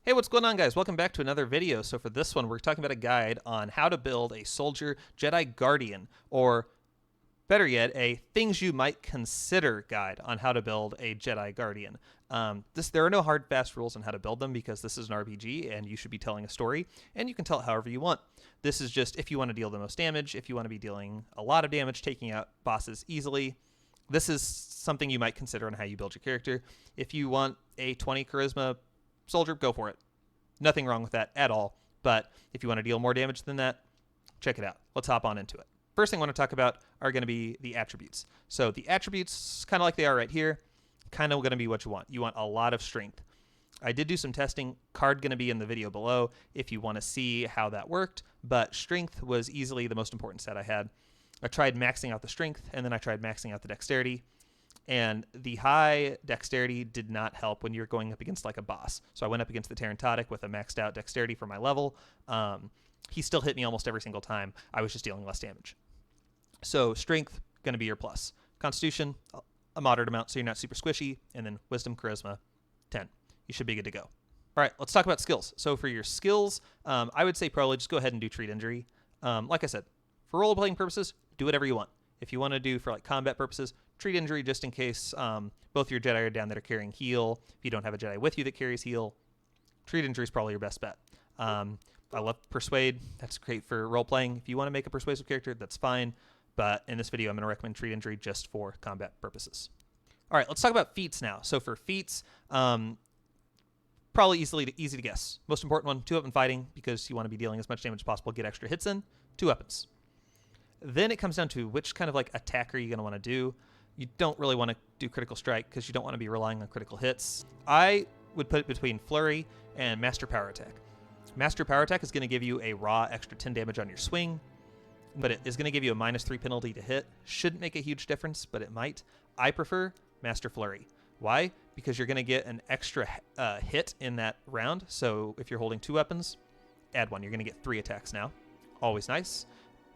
Hey, what's going on, guys? Welcome back to another video. So for this one, we're talking about a guide on how to build a soldier Jedi Guardian, or better yet, a things you might consider guide on how to build a Jedi Guardian. There are no hard, fast rules on how to build them because this is an RPG and you should be telling a story, and you can tell it however you want. This is just if you want to deal the most damage, if you want to be dealing a lot of damage, taking out bosses easily. This is something you might consider on how you build your character. If you want a 20 charisma soldier, go for it. Nothing wrong with that at all. But if you want to deal more damage than that, check it out. Let's hop on into it. First thing I want to talk about are going to be the attributes. So the attributes, kind of like they are right here, kind of going to be what you want. You want a lot of strength. I did do some testing. Card going to be in the video below if you want to see how that worked. But strength was easily the most important stat I had. I tried maxing out the strength, and then I tried maxing out the dexterity. And the high dexterity did not help when you're going up against like a boss. So I went up against the Terrantodic with a maxed out dexterity for my level. He still hit me almost every single time. I was just dealing less damage. So strength, going to be your plus. Constitution, a moderate amount, so you're not super squishy. And then wisdom, charisma, 10. You should be good to go. All right, let's talk about skills. So for your skills, I would say probably just go ahead and do treat injury. Like I said, for role-playing purposes, do whatever you want. If you want to do for like combat purposes, treat injury just in case both your Jedi are down that are carrying heal. If you don't have a Jedi with you that carries heal, treat injury is probably your best bet. I love persuade. That's great for role playing. If you want to make a persuasive character, that's fine. But in this video, I'm going to recommend treat injury just for combat purposes. All right, let's talk about feats now. So for feats, probably easy to guess. Most important one, 2-weapon fighting, because you want to be dealing as much damage as possible, get extra hits in, 2 weapons. Then it comes down to which kind of like attacker you're going to want to do. You don't really want to do critical strike because you don't want to be relying on critical hits. I would put it between flurry and master power attack. Master power attack is going to give you a raw extra 10 damage on your swing, but it is going to give you a -3 penalty to hit. Shouldn't make a huge difference, but it might. I prefer master flurry. Why? Because you're going to get an extra hit in that round. So if you're holding 2 weapons, add 1. You're going to get 3 attacks now. Always nice.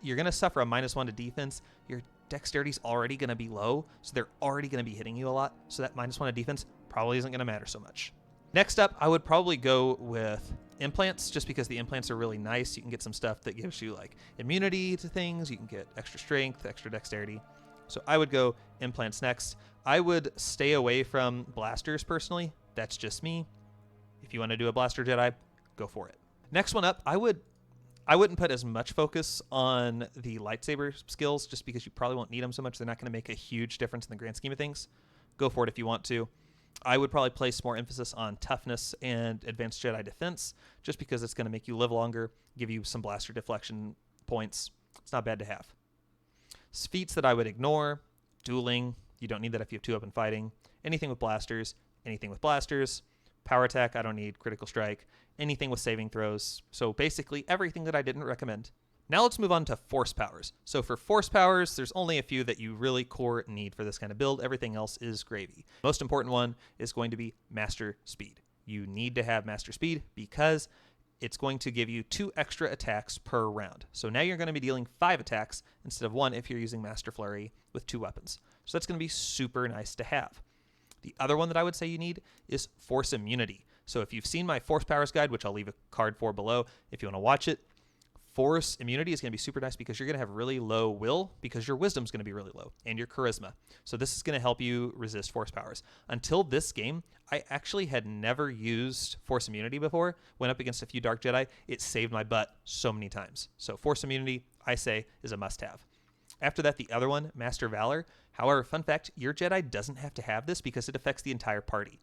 You're going to suffer a -1 to defense. Your dexterity's already going to be low, so they're already going to be hitting you a lot. So that -1 to defense probably isn't going to matter so much. Next up, I would probably go with implants, just because the implants are really nice. You can get some stuff that gives you like immunity to things. You can get extra strength, extra dexterity. So I would go implants next. I would stay away from blasters personally. That's just me. If you want to do a blaster Jedi, go for it. Next one up, I wouldn't put as much focus on the lightsaber skills just because you probably won't need them so much. They're not going to make a huge difference in the grand scheme of things. Go for it if you want to. I would probably place more emphasis on toughness and advanced Jedi defense just because it's going to make you live longer, give you some blaster deflection points. It's not bad to have. Feats that I would ignore, dueling. You don't need that if you have 2-weapon fighting. Anything with blasters. Power attack, I don't need. Critical strike. Anything with saving throws. So basically everything that I didn't recommend. Now let's move on to force powers. So for force powers, there's only a few that you really core need for this kind of build. Everything else is gravy. Most important one is going to be master speed. You need to have master speed because it's going to give you 2 extra attacks per round. So now you're going to be dealing 5 attacks instead of 1 if you're using master flurry with 2 weapons. So that's going to be super nice to have. The other one that I would say you need is force immunity. So if you've seen my force powers guide, which I'll leave a card for below if you want to watch it, force immunity is going to be super nice because you're going to have really low will because your wisdom is going to be really low and your charisma. So this is going to help you resist force powers. Until this game, I actually had never used force immunity before. Went up against a few Dark Jedi. It saved my butt so many times. So force immunity, I say, is a must-have. After that, the other one, Master Valor. However, fun fact, your Jedi doesn't have to have this because it affects the entire party.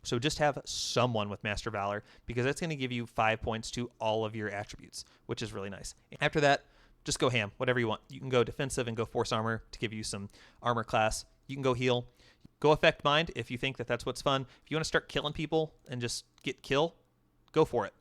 So just have someone with Master Valor because that's going to give you 5 points to all of your attributes, which is really nice. After that, just go ham, whatever you want. You can go defensive and go force armor to give you some armor class. You can go heal. Go affect mind if you think that that's what's fun. If you want to start killing people and just get kill, go for it.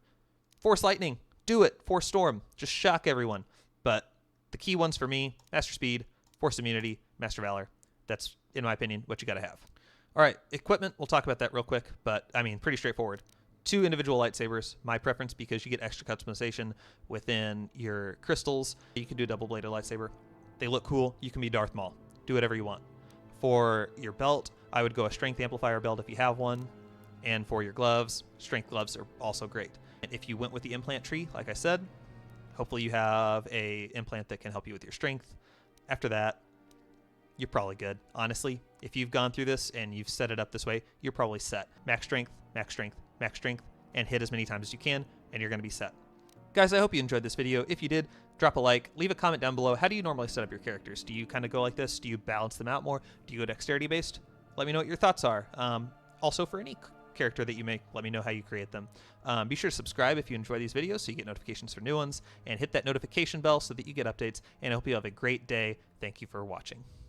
Force lightning, do it. Force storm, just shock everyone. But the key ones for me, master speed, force immunity, master valor. That's, in my opinion, what you got to have. All right, equipment, we'll talk about that real quick, but I mean, pretty straightforward. 2 individual lightsabers, my preference because you get extra customization within your crystals. You can do a double-bladed lightsaber. They look cool. You can be Darth Maul. Do whatever you want. For your belt, I would go a strength amplifier belt if you have one. And for your gloves, strength gloves are also great. And if you went with the implant tree, like I said, hopefully you have a implant that can help you with your strength. After that, you're probably good. Honestly, if you've gone through this and you've set it up this way, you're probably set. Max strength, max strength, max strength, and hit as many times as you can, and you're going to be set. Guys, I hope you enjoyed this video. If you did, drop a like, leave a comment down below. How do you normally set up your characters? Do you kind of go like this? Do you balance them out more? Do you go dexterity based? Let me know what your thoughts are. Also, for any character that you make, let me know how you create them. Be sure to subscribe if you enjoy these videos so you get notifications for new ones, and hit that notification bell so that you get updates, and I hope you have a great day. Thank you for watching.